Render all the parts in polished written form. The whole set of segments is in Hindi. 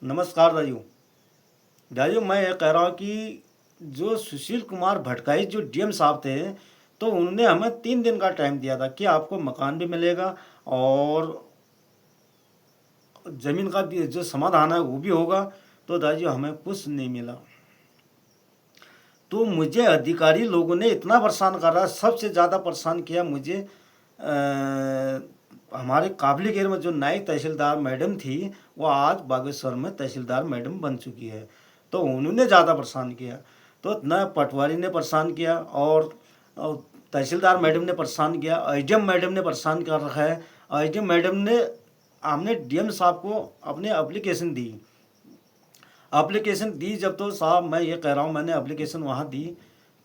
नमस्कार राजू। राजू, मैं ये कह रहा हूँ कि जो सुशील कुमार भटगाई जो डीएम साहब थे, तो उन्होंने हमें 3 दिन का टाइम दिया था कि आपको मकान भी मिलेगा और ज़मीन का भी जो समाधान है वो भी होगा। तो राजू, हमें कुछ नहीं मिला। तो मुझे अधिकारी लोगों ने इतना परेशान करा, सबसे ज़्यादा परेशान किया मुझे हमारे काबली गेर में जो नायब तहसीलदार मैडम थी, वो आज बागेश्वर में तहसीलदार मैडम बन चुकी है। तो उन्होंने ज़्यादा परेशान किया। तो न पटवारी ने परेशान किया और तहसीलदार मैडम ने परेशान किया, एसडीएम मैडम ने परेशान कर रखा है। एसडीएम मैडम ने हमने डीएम साहब को अपने एप्लीकेशन दी जब, तो साहब मैं ये कह रहा हूँ, मैंने एप्लीकेशन वहाँ दी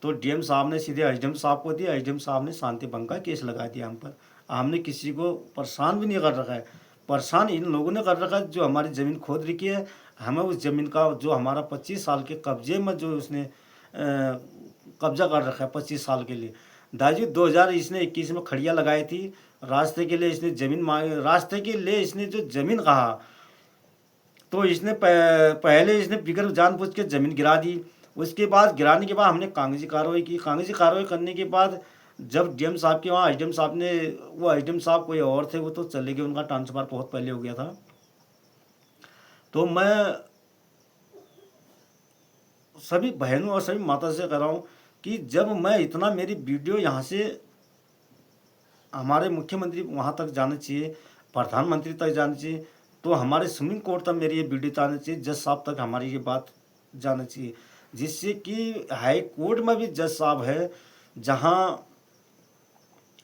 तो डीएम साहब ने सीधे एसडीएम साहब को दी। एसडीएम साहब ने शांति भंग का केस लगा दिया हम पर। हमने किसी को परेशान भी नहीं कर रखा है। परेशान इन लोगों ने कर रखा है जो हमारी ज़मीन खोद रखी है। हमें उस ज़मीन का जो हमारा 25 साल के कब्जे में जो उसने कब्जा कर रखा है 25 साल के लिए। दाजू 2021 में खड़िया लगाई थी रास्ते के लिए। इसने ज़मीन मांगी, रास्ते के लिए इसने जो ज़मीन कहा, तो इसने पहले इसने बिगर जानबूझ के ज़मीन गिरा दी। उसके बाद गिराने के बाद हमने कागजी कार्रवाई की। कागजी कार्रवाई करने के बाद जब डीएम साहब के वहाँ एसडीएम साहब ने, वो एसडीएम साहब कोई और थे, वो तो चले गए, उनका ट्रांसफ़र बहुत पहले हो गया था। तो मैं सभी बहनों और सभी माता से कह रहा हूँ कि जब मैं इतना, मेरी वीडियो यहाँ से हमारे मुख्यमंत्री वहाँ तक जाना चाहिए, प्रधानमंत्री तक जाना चाहिए, तो हमारे सुप्रीम कोर्ट तक मेरी ये वीडियो जाना चाहिए, जज साहब तक हमारी ये बात जाना चाहिए, जिससे कि हाई कोर्ट में भी जज साहब है जहाँ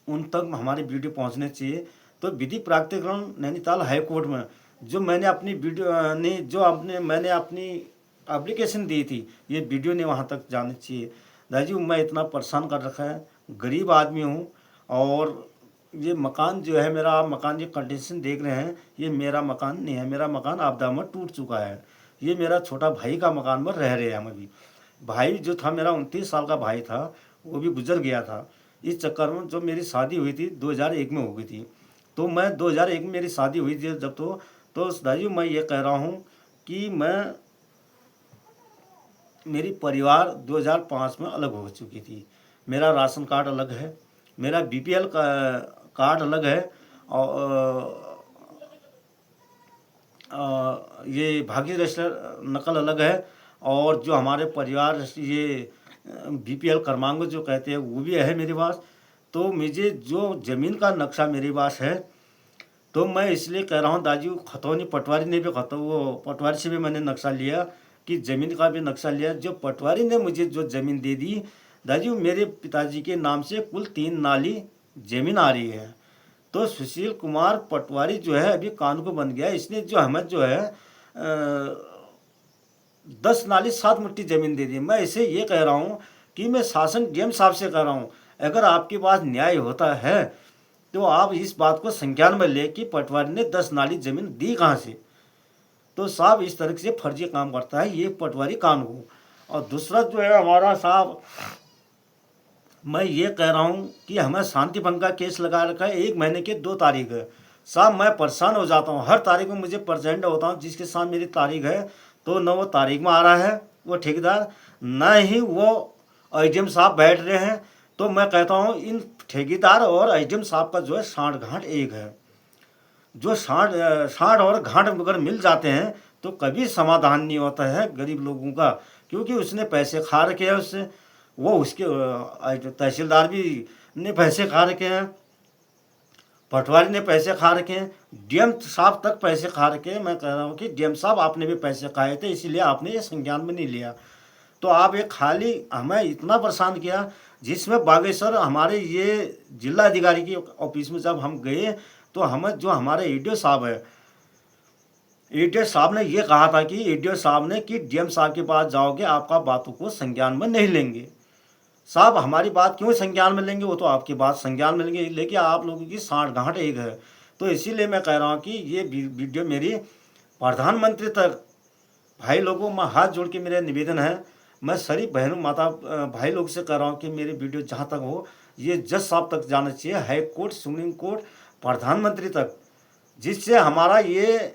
उन तक हमारी वीडियो पहुँचने चाहिए। तो विधि प्राधिकरण नैनीताल हाई कोर्ट में जो मैंने अपनी वीडियो ने जो अपने मैंने अपनी एप्लीकेशन दी थी, ये वीडियो ने वहाँ तक जाना चाहिए। राजू, मैं इतना परेशान कर रखा है, गरीब आदमी हूँ। और ये मकान जो है मेरा, आप मकान ये कंडीशन देख रहे हैं, ये मेरा मकान नहीं है। मेरा मकान आपदा में टूट चुका है। ये मेरा छोटा भाई का मकान में रह रहे हैं हम अभी। भाई जो था मेरा 29 साल का भाई था, वो भी गुजर गया था। इस चक्कर में जो मेरी शादी हुई थी 2001 में हो गई थी। तो मैं 2001 में मेरी शादी हुई थी जब, तो राजू मैं ये कह रहा हूँ कि मेरी परिवार 2005 में अलग हो चुकी थी। मेरा राशन कार्ड अलग है, मेरा बीपीएल का कार्ड अलग है, और ये भाग्य रजिस्टर नकल अलग है। और जो हमारे परिवार ये बीपीएल क्रमांक जो कहते हैं वो भी है मेरे पास। तो मुझे जो ज़मीन का नक्शा मेरे पास है, तो मैं इसलिए कह रहा हूँ दाजू, खतौनी पटवारी ने भी वो पटवारी से भी मैंने नक्शा लिया कि ज़मीन का भी नक्शा लिया। जो पटवारी ने मुझे जो ज़मीन दे दी दाजू, मेरे पिताजी के नाम से कुल 3 नाली ज़मीन आ रही है। तो सुशील कुमार पटवारी जो है अभी कानून बन गया। इसने जो हमें जो है 10 नाली 7 मुट्ठी ज़मीन दे दी। मैं इसे ये कह रहा हूँ कि मैं शासन डीएम साहब से कह रहा हूँ, अगर आपके पास न्याय होता है तो आप इस बात को संज्ञान में ले कि पटवारी ने 10 नाली ज़मीन दी कहाँ से। तो साहब इस तरह से फर्जी काम करता है ये पटवारी कानून। और दूसरा जो है हमारा साहब, मैं ये कह रहा हूँ कि हमें शांति भंग का केस लगा रखा है। 1 महीने के 2 तारीख है। साहब मैं परेशान हो जाता हूँ, हर तारीख में मुझे प्रेजेंट होता हूँ जिसके साथ मेरी तारीख है, तो न वो तारीख में आ रहा है वो ठेकेदार, न ही वो एसडीएम साहब बैठ रहे हैं। तो मैं कहता हूँ इन ठेकेदार और एसडीएम साहब का जो है साठ गांठ एक है। जो साठ और गांठ अगर मिल जाते हैं तो कभी समाधान नहीं होता है गरीब लोगों का, क्योंकि उसने पैसे खा रखे हैं उससे, वो उसके तहसीलदार भी ने पैसे खा रखे हैं, पटवारी ने पैसे खा रखे हैं, डीएम साहब तक पैसे खा रखे हैं। मैं कह रहा हूँ कि डीएम साहब आपने भी पैसे खाए थे, इसीलिए आपने ये संज्ञान में नहीं लिया। तो आप ये खाली हमें इतना परेशान किया, जिसमें बागेश्वर हमारे ये जिला अधिकारी की ऑफिस में जब हम गए तो हमें जो हमारे ईडीओ साहब है, ईडीओ साहब ने ये कहा था कि ईडीओ साहब ने कि डीएम साहब के पास जाओगे आपका बातों को संज्ञान में नहीं लेंगे। साहब हमारी बात क्यों संज्ञान में लेंगे, वो तो आपकी बात संज्ञान में लेंगे, लेकिन आप लोगों की साठ गांठ एक है। तो इसीलिए मैं कह रहा हूँ कि ये वीडियो मेरी प्रधानमंत्री तक, भाई लोगों में हाथ जोड़ के मेरा निवेदन है, मैं सारी बहनों माता भाई लोग से कह रहा हूँ कि मेरी वीडियो जहाँ तक हो ये जज साहब तक जाना चाहिए, हाई कोर्ट, सुप्रीम कोर्ट, प्रधानमंत्री तक, जिससे हमारा ये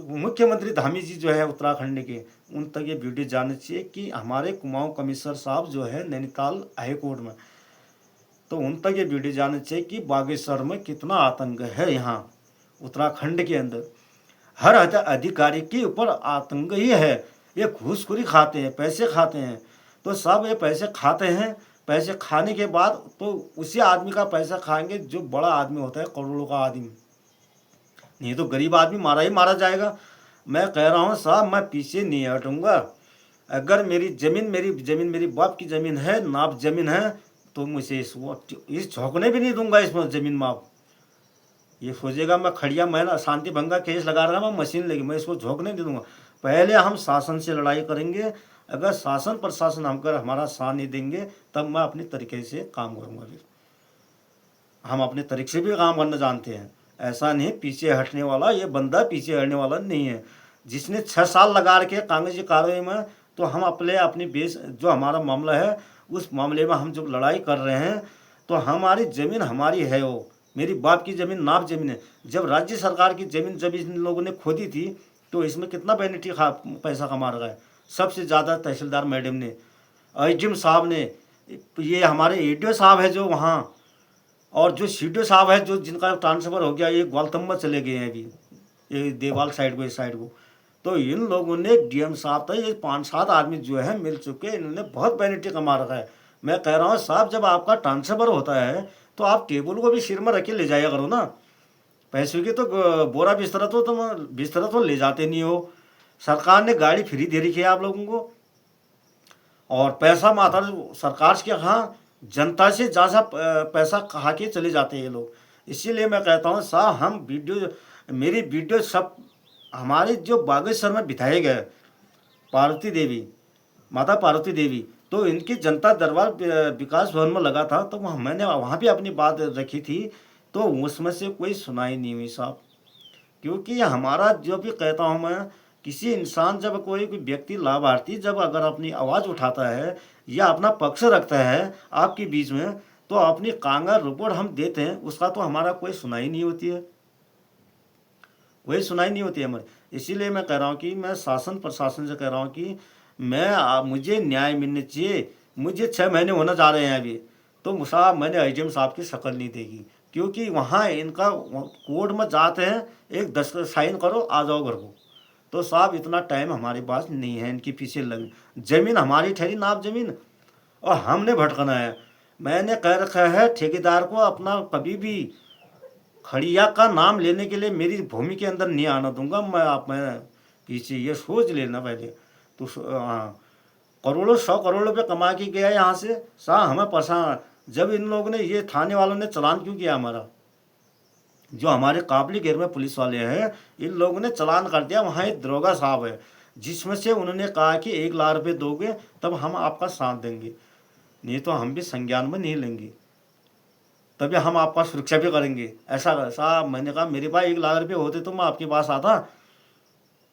मुख्यमंत्री धामी जी जो है उत्तराखंड के, उन तक ये वीडियो जानी चाहिए कि हमारे कुमाऊं कमिश्नर साहब जो है नैनीताल हाई कोर्ट में, तो उन तक ये वीडियो जानी चाहिए कि बागेश्वर में कितना आतंक है। यहाँ उत्तराखंड के अंदर हर अधिकारी के ऊपर आतंक ही है। ये घूसखोरी खाते हैं, पैसे खाते हैं। तो सब ये पैसे खाते हैं, पैसे खाने के बाद तो उसी आदमी का पैसा खाएंगे जो बड़ा आदमी होता है, करोड़ों का आदमी। नहीं तो गरीब आदमी मारा ही मारा जाएगा। मैं कह रहा हूँ साहब, मैं पीछे नहीं हटूंगा। अगर मेरी ज़मीन मेरी बाप की ज़मीन है, नाप ज़मीन है, तो मुझे इस झोंकने भी नहीं दूंगा इसमें ज़मीन माप। ये सोचेगा मैं खड़िया, मैं शांति भंग का केस लगा रहा, मैं मशीन लेगी, मैं इसको झोंकने नहीं दूंगा। पहले हम शासन से लड़ाई करेंगे। अगर शासन प्रशासन हमकर हमारा साथ नहीं देंगे तब मैं अपने तरीके से काम करूँगा। फिर हम अपने तरीके से भी काम करना जानते हैं। ऐसा नहीं पीछे हटने वाला, ये बंदा पीछे हटने वाला नहीं है। जिसने 6 साल लगा के कांग्रेस कार्रवाई में, तो हम अपनी बेस जो हमारा मामला है उस मामले में हम जब लड़ाई कर रहे हैं, तो हमारी ज़मीन हमारी है, वो मेरी बाप की ज़मीन नाप ज़मीन है। जब राज्य सरकार की ज़मीन जब इन लोगों ने खोदी थी, तो इसमें कितना बेनिफिट पैसा कमा रहा है। सबसे ज़्यादा तहसीलदार मैडम ने, आईजीएम साहब ने, ये हमारे एडीओ साहब है जो वहाँ, और जो सीडीओ साहब है जो जिनका ट्रांसफ़र हो गया, ये ग्वालतम में चले गए हैं अभी, ये देवाल साइड को, इस साइड को। तो इन लोगों ने डीएम साहब था, ये 5-7 आदमी जो है मिल चुके, इन्होंने बहुत बेनिफिट कमा रखा है। मैं कह रहा हूँ साहब, जब आपका ट्रांसफ़र होता है तो आप टेबल को भी सिर में रख के ले जाया करो ना। पैसों की तो बोरा बिस्तरा तो तुम बिस्तरा तो ले जाते नहीं हो। सरकार ने गाड़ी फ्री दे रखी है आप लोगों को, और पैसा माता सरकार से कहाँ, जनता से ज़्यादा पैसा खा के चले जाते हैं ये लोग। इसीलिए मैं कहता हूँ साहब, हम मेरी वीडियो सब हमारे जो बागेश्वर में बिताए गए, पार्वती देवी, माता पार्वती देवी, तो इनकी जनता दरबार विकास भवन में लगा था, तो मैंने वहाँ भी अपनी बात रखी थी, तो उसमें से कोई सुनाई नहीं हुई साहब। क्योंकि हमारा जो भी कहता हूँ मैं, किसी इंसान जब कोई व्यक्ति लाभार्थी जब अगर अपनी आवाज़ उठाता है या अपना पक्ष रखता है आपके बीच में, तो अपनी कांगर रिपोर्ट हम देते हैं, उसका तो हमारा कोई सुनाई नहीं होती है, कोई सुनाई नहीं होती है हमारी। इसीलिए मैं कह रहा हूँ कि मैं शासन प्रशासन से कह रहा हूँ कि मुझे न्याय मिलना चाहिए। मुझे 6 महीने होने जा रहे हैं अभी, तो साहब मैंने आईजीएम साहब की शक्ल नहीं देखी, क्योंकि वहाँ इनका कोर्ट में जाते हैं, एक दस्तखत साइन करो आ जाओ घर को। तो साहब इतना टाइम हमारे पास नहीं है इनके पीछे लग। ज़मीन हमारी ठहरी नाप ज़मीन, और हमने भटकना है। मैंने कह रखा है ठेकेदार को, अपना कभी भी खड़िया का नाम लेने के लिए मेरी भूमि के अंदर नहीं आना दूंगा मैं पीछे, ये सोच लेना पहले तो। हाँ, करोड़ों 100 करोड़ रुपये कमा के गया यहाँ से साहब, हमें परेशान। जब इन लोगों ने, ये थाने वालों ने चालान क्यों किया हमारा, जो हमारे काबली घेर में पुलिस वाले हैं, इन लोगों ने चालान कर दिया। वहाँ एक दरोगा साहब है, जिसमें से उन्होंने कहा कि 1 लाख रुपये दोगे तब हम आपका साथ देंगे, नहीं तो हम भी संज्ञान में नहीं लेंगे, तभी हम आपका सुरक्षा भी करेंगे। ऐसा साहब, मैंने कहा मेरे पास 1 लाख रुपये होते तो मैं आपके पास आता,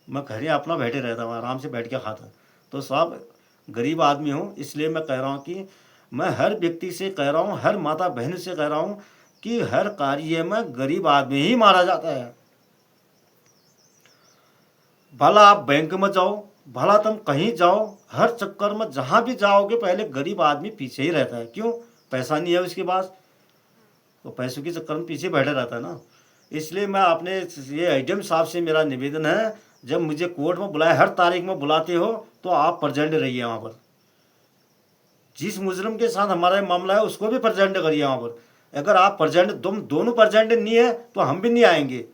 मैं घर ही अपना बैठे रहता, मैं आराम से बैठ के खाता। तो साहब गरीब आदमी हूँ, इसलिए मैं कह रहा हूँ कि मैं हर व्यक्ति से कह रहा हूँ, हर माता बहन से कह रहा हूँ कि हर कार्य में गरीब आदमी ही मारा जाता है। भला आप बैंक में जाओ, भला तुम कहीं जाओ, हर चक्कर में जहाँ भी जाओगे पहले गरीब आदमी पीछे ही रहता है। क्यों? पैसा नहीं है उसके पास, तो पैसों के चक्कर में पीछे बैठा रहता है ना। इसलिए मैं अपने ये आईजीएम साहब से मेरा निवेदन है, जब मुझे कोर्ट में बुलाए, हर तारीख में बुलाते हो तो आप प्रेजेंट रहिए वहाँ पर। जिस मुजरिम के साथ हमारा मामला है उसको भी प्रेजेंट करिए वहाँ पर। अगर आप प्रेजेंट, दोनों प्रेजेंट नहीं है तो हम भी नहीं आएंगे।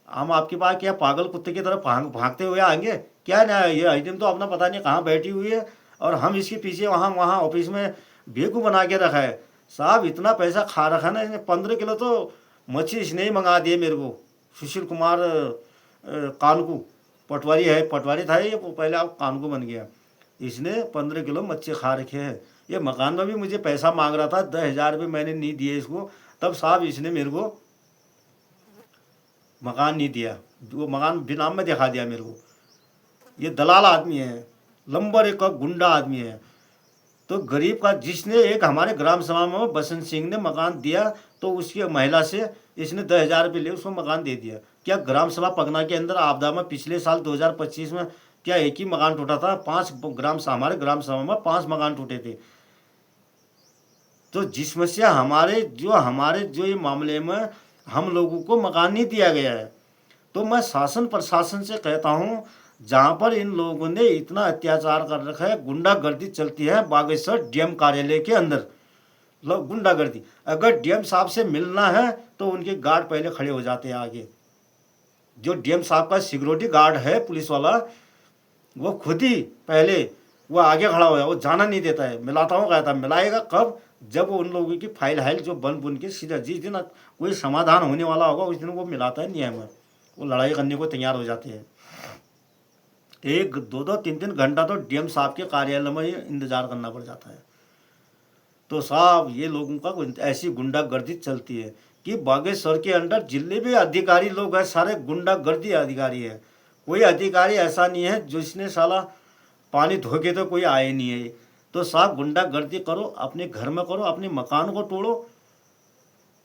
हम आपके पास क्या पागल कुत्ते की तरह भागते हुए आएंगे क्या? ना, ये आईजीएम तो अपना पता नहीं कहाँ बैठी हुई है, और हम इसके पीछे वहाँ ऑफिस में बेवकूफ़ बना के रखा है। साहब इतना पैसा खा रखा ना इसने, 15 किलो तो मच्छी इसने ही मंगा दिए मेरे को। सुशील कुमार कानकू, पटवारी है, पटवारी था ये पहले, अब कानकू बन गया। इसने 15 किलो मच्छी खा रखे हैं। ये मकान में भी मुझे पैसा मांग रहा था, 10,000 रुपये मैंने नहीं दिए इसको, तब साहब इसने मेरे को मकान नहीं दिया, वो मकान बिना में दिखा दिया मेरे को। ये दलाल आदमी है, नंबर 1 का गुंडा आदमी है। तो गरीब का, जिसने एक हमारे ग्राम सभा में बसंत सिंह ने मकान दिया, तो उसकी महिला से इसने 10,000 रुपये लिए उसको मकान दे दिया। क्या ग्राम सभा पगना के अंदर आपदा में पिछले साल 2025 में क्या एक ही मकान टूटा था? हमारे ग्राम सभा में 5 मकान टूटे थे। तो जिस समस्या हमारे जो ये मामले में हम लोगों को मकान नहीं दिया गया है, तो मैं शासन प्रशासन से कहता हूँ, जहाँ पर इन लोगों ने इतना अत्याचार कर रखा है, गुंडागर्दी चलती है बागेश्वर डीएम कार्यालय के अंदर, गुंडागर्दी। अगर डीएम साहब से मिलना है तो उनके गार्ड पहले खड़े हो जाते हैं आगे। जो डीएम साहब का सिक्योरिटी गार्ड है पुलिस वाला, वो खुद ही पहले वो आगे खड़ा हो, वो जाना नहीं देता है। मिलाता हूँ कहता, मिलाएगा कब? जब वो उन लोगों की फाइल जो बन बुन के सीधा जिस दिन कोई समाधान होने वाला होगा उस दिन वो मिलाता है न्याय में, वो लड़ाई करने को तैयार हो जाते हैं। 1-2 3 घंटा तो डीएम साहब के कार्यालय में इंतजार करना पड़ जाता है। तो साहब ये लोगों का ऐसी गुंडागर्दी चलती है कि बागेश्वर के अंदर जितने भी अधिकारी लोग हैं सारे गुंडागर्दी अधिकारी हैं। कोई अधिकारी ऐसा नहीं है जिसने साला पानी धो के तो कोई आए नहीं है। तो साहब गुंडागर्दी करो, अपने घर में करो, अपने मकान को तोड़ो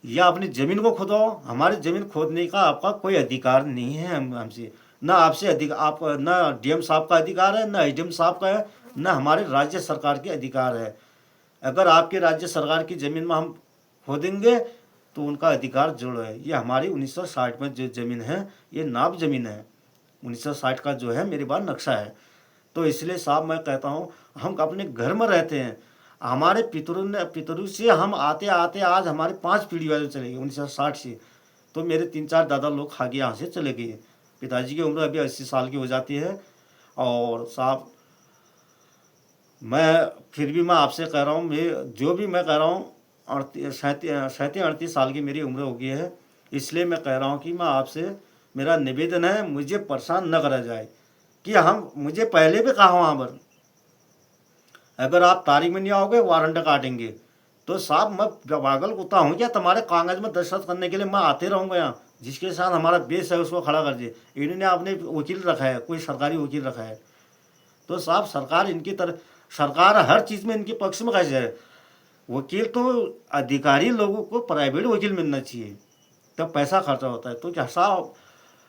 या अपनी ज़मीन को खुदवाओ। हमारी ज़मीन खोदने का आपका कोई अधिकार नहीं है। हमसे ना आपसे आप ना डीएम साहब का अधिकार है, ना एसडीएम साहब का है, ना हमारे राज्य सरकार के अधिकार है। अगर आपके राज्य सरकार की ज़मीन में हम खोदेंगे तो उनका अधिकार जोड़ो है। ये हमारी 1960 में जो ज़मीन है ये नाप ज़मीन है, 1960 का जो है मेरे पास नक्शा है। तो इसलिए साहब मैं कहता हूँ, हम अपने घर में रहते हैं। हमारे पितरों से हम आते आते आज हमारे 5 पीढ़ी वाले चले गए 1960 से। तो मेरे 3-4 दादा लोग खा के यहाँ से चले गए। पिताजी की उम्र अभी 80 साल की हो जाती है। और साहब फिर भी मैं आपसे कह रहा हूँ, मैं कह रहा हूँ 37-38 साल की मेरी उम्र हो गई है। इसलिए मैं कह रहा हूँ कि मैं आपसे मेरा निवेदन है, मुझे परेशान न करा जाए। कि मुझे पहले भी कहा वहाँ पर, अगर आप तारीख में नहीं आओगे वारंट काटेंगे। तो साहब मैं पागल कुत्ता हूँ क्या? तुम्हारे कागज में दस्तखत करने के लिए मैं आते रहूँगा यहाँ? जिसके साथ हमारा बेस है उसको खड़ा कर दिए। इन्होंने आपने वकील रखा है, कोई सरकारी वकील रखा है। तो साहब सरकार हर चीज़ में इनके पक्ष में कैसे है? वकील तो अधिकारी लोगों को प्राइवेट वकील मिलना चाहिए, तब पैसा खर्चा होता है। तो क्या साहब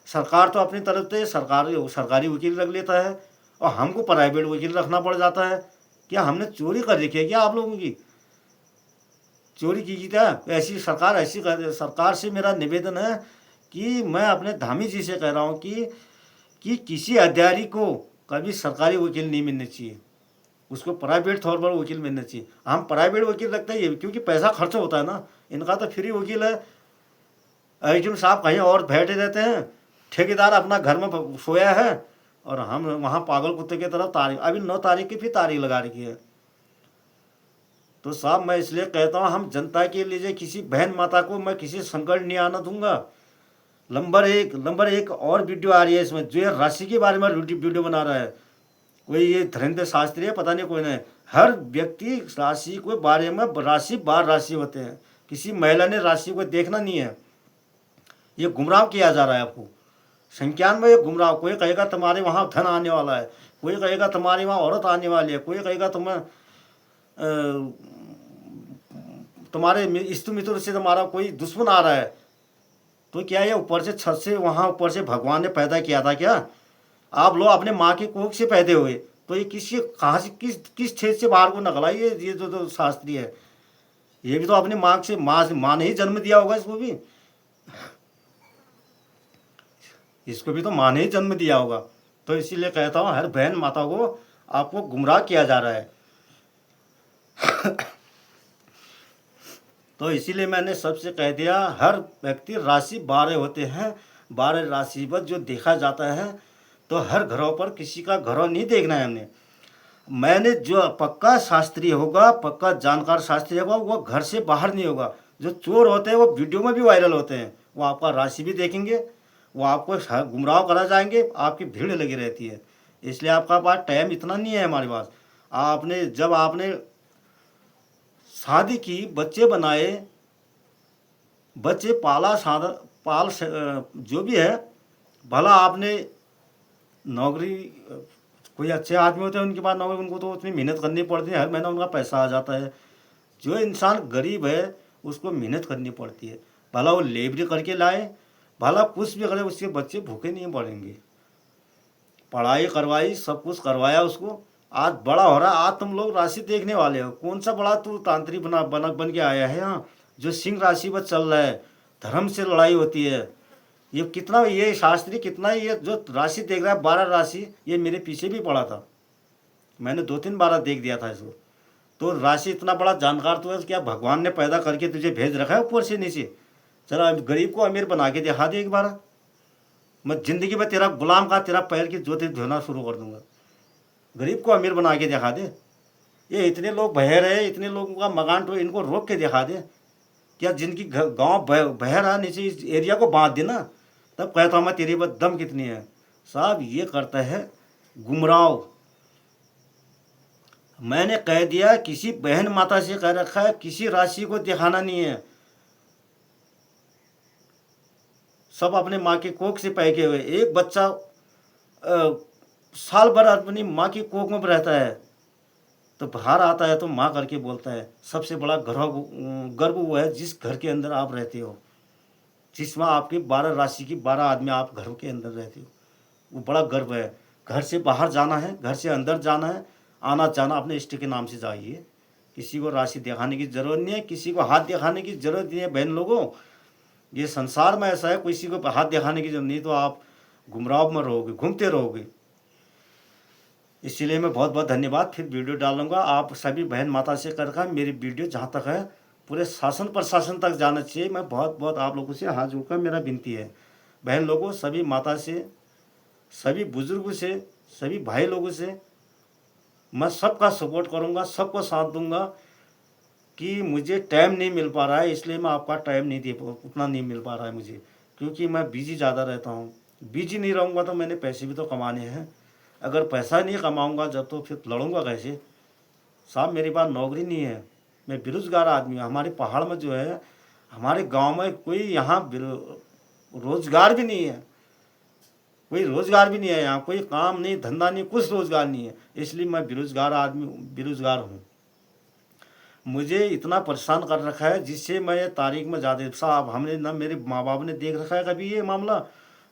सरकार तो अपनी तरफ से सरकारी वकील रख लेता है और हमको प्राइवेट वकील रखना पड़ जाता है। क्या हमने चोरी कर रखी है क्या? आप लोगों की चोरी की क्या? ऐसी सरकार से मेरा निवेदन है कि मैं अपने धामी जी से कह रहा हूँ कि किसी अधिकारी को कभी सरकारी वकील नहीं मिलना चाहिए, उसको प्राइवेट तौर पर वकील मिलना चाहिए। हम प्राइवेट वकील रखते हैं क्योंकि पैसा खर्च होता है ना। इनका तो फ्री वकील है। एसडीएम साहब कहीं और बैठे रहते हैं, ठेकेदार अपना घर में सोया है और हम वहाँ पागल कुत्ते की तरफ तारीख, अभी 9 तारीख की फिर तारीख लगा रखी है। तो साहब मैं इसलिए कहता हूँ, हम जनता के लिए किसी बहन माता को मैं किसी संकट नहीं आना दूंगा। नंबर एक और वीडियो आ रही है इसमें, जो ये राशि के बारे में वीडियो बना रहा है, कोई ये धीरेन्द्र शास्त्री है पता नहीं कोई नहीं। हर व्यक्ति राशि के बारे में, राशि 12 राशि होते हैं, किसी महिला ने राशि को देखना नहीं है। ये गुमराह किया जा रहा है आपको। संज्ञान में ये गुमराह, कोई कहेगा तुम्हारे वहाँ धन आने वाला है, कोई कहेगा तुम्हारे वहाँ औरत आने वाली है, कोई कहेगा तुम्हारे इष्ट मित्र से तुम्हारा कोई दुश्मन आ रहा है। तो क्या ये ऊपर से छत से वहाँ ऊपर से भगवान ने पैदा किया था क्या? आप लोग अपने माँ की कोख से पैदा हुए, तो ये कहाँ से किस छेद से बाहर को निकला? ये जो शास्त्री है, ये भी तो अपने माँ ने ही जन्म दिया होगा इसको भी तो माँ ने ही जन्म दिया होगा। तो इसीलिए कहता हूँ, हर बहन माता को आपको गुमराह किया जा रहा है। तो इसीलिए मैंने सबसे कह दिया, हर व्यक्ति राशि 12 होते हैं, 12 राशि पर जो देखा जाता है। तो हर घरों पर किसी का घरों नहीं देखना है। मैंने जो पक्का शास्त्री होगा, पक्का जानकार शास्त्री होगा, वो घर से बाहर नहीं होगा। जो चोर होते हैं वो वीडियो में भी वायरल होते हैं, वो आपका राशि भी देखेंगे, वो आपको गुमराह करा जाएंगे, आपकी भीड़ लगी रहती है। इसलिए आपका पास टाइम इतना नहीं है हमारे पास। जब आपने शादी की, बच्चे बनाए, बच्चे पाल जो भी है, भला आपने नौकरी, कोई अच्छे आदमी होते हैं उनके पास नौकरी, उनको तो उतनी मेहनत करनी पड़ती है, हर महीना उनका पैसा आ जाता है। जो इंसान गरीब है उसको मेहनत करनी पड़ती है, भला वो लेबरी करके लाए, भला कुछ भी करे उसके बच्चे भूखे नहीं पड़ेंगे। पढ़ाई करवाई, सब कुछ करवाया उसको, आज बड़ा हो रहा है। आज तुम लोग राशि देखने वाले हो। कौन सा बड़ा तू तांत्रिक बन के आया है यहाँ, जो सिंह राशि पर चल रहा है। धर्म से लड़ाई होती है। ये कितना, ये शास्त्री कितना, ये जो राशि देख रहा है 12 राशि, ये मेरे पीछे भी पड़ा था। मैंने 2-3 बार देख दिया था इसको। तो राशि इतना बड़ा जानकार तो है, क्या भगवान ने पैदा करके तुझे भेज रखा है ऊपर से नीचे। चला गरीब को अमीर बना के दिखा दे एक बार। मैं जिंदगी में तेरा गुलाम का तेरा पैर की जोते धोना शुरू कर दूंगा। गरीब को अमीर बना के दिखा दे। ये इतने लोग बह रहे हैं, इतने लोगों का मकान तो इनको रोक के दिखा दे। क्या जिनकी गांव बह रहा नीचे, इस एरिया को बांध देना, तब कहता हूँ मैं तेरी बस दम कितनी है। साहब ये करता है गुमराव। मैंने कह दिया, किसी बहन माता से कह रखा है किसी राशि को दिखाना नहीं है। सब अपने माँ के कोख से पैके हुए। एक बच्चा साल भर अपनी माँ की कोख में रहता है, तो बाहर आता है तो माँ करके बोलता है। सबसे बड़ा गर्व वो है जिस घर के अंदर आप रहते हो, जिसमें आपके 12 राशि की 12 आदमी आप घर के अंदर रहते हो, वो बड़ा गर्व है। घर से बाहर जाना है, घर से अंदर जाना है, आना जाना अपने इष्ट के नाम से जाइए। किसी को राशि दिखाने की ज़रूरत नहीं है, किसी को हाथ दिखाने की ज़रूरत नहीं है। बहन लोगों, ये संसार में ऐसा है, किसी को हाथ दिखाने की जरूरत नहीं, तो आप गुमराह में रहोगे, घूमते रहोगे। इसीलिए मैं बहुत बहुत धन्यवाद, फिर वीडियो डालूंगा। आप सभी बहन माता से कर मेरी वीडियो जहाँ तक है पूरे शासन प्रशासन तक जाना चाहिए। मैं बहुत बहुत आप लोगों से हाथ जोड़कर मेरा विनती है, बहन लोगों, सभी माता से, सभी बुजुर्गों से, सभी भाई लोगों से मैं सबका सपोर्ट करूंगा, सबको साथ दूंगा। कि मुझे टाइम नहीं मिल पा रहा है, इसलिए मैं आपका टाइम नहीं दे, उतना नहीं मिल पा रहा है मुझे, क्योंकि मैं बिजी ज़्यादा रहता हूँ। बिजी नहीं रहूँगा तो मैंने पैसे भी तो कमाने हैं। अगर पैसा नहीं कमाऊँगा जब, तो फिर लड़ूंगा कैसे। साहब मेरे पास नौकरी नहीं है, मैं बेरोज़गार आदमी हूँ। हमारे पहाड़ में जो है, हमारे गांव में कोई यहाँ रोज़गार भी नहीं है, कोई रोज़गार भी नहीं है। यहाँ कोई काम नहीं, धंधा नहीं, कुछ रोज़गार नहीं है। इसलिए मैं बेरोज़गार आदमी, बेरोज़गार हूँ। मुझे इतना परेशान कर रखा है, जिससे मैं तारीख में ज़्यादा, साहब हमने ना, मेरे माँ बाप ने देख रखा है कभी ये मामला,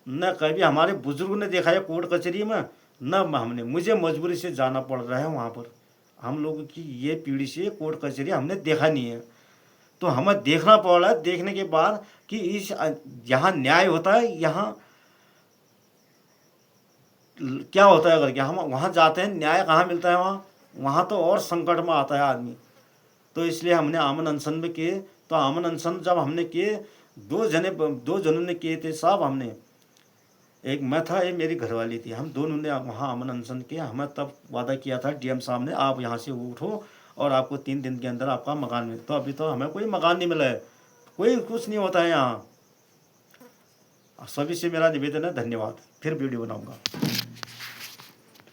न कभी हमारे बुजुर्ग ने देखा है कोर्ट कचहरी में, न हमने, मुझे मजबूरी से जाना पड़ रहा है वहाँ पर। हम लोगों की ये पीढ़ी से कोर्ट कचहरी हमने देखा नहीं है, तो हमें देखना पड़ रहा है। देखने के बाद कि इस यहाँ न्याय होता है, यहाँ क्या होता है करके हम वहाँ जाते हैं, न्याय कहाँ मिलता है वहाँ, वहाँ तो और संकट में आता है आदमी। तो इसलिए हमने आमन अनशन में किए। तो आमन अनशन जब हमने किए, 2 जनों ने किए थे साहब। हमने, एक मैं था, एक मेरी घरवाली थी, हम दोनों ने वहाँ आमन अनशन किया। हमें तब वादा किया था डीएम साहब ने, आप यहाँ से उठो और आपको 3 दिन के अंदर आपका मकान मिले। तो अभी तो हमें कोई मकान नहीं मिला है, कोई कुछ नहीं होता है यहाँ। सभी से मेरा निवेदन है, धन्यवाद। फिर वीडियो बनाऊँगा।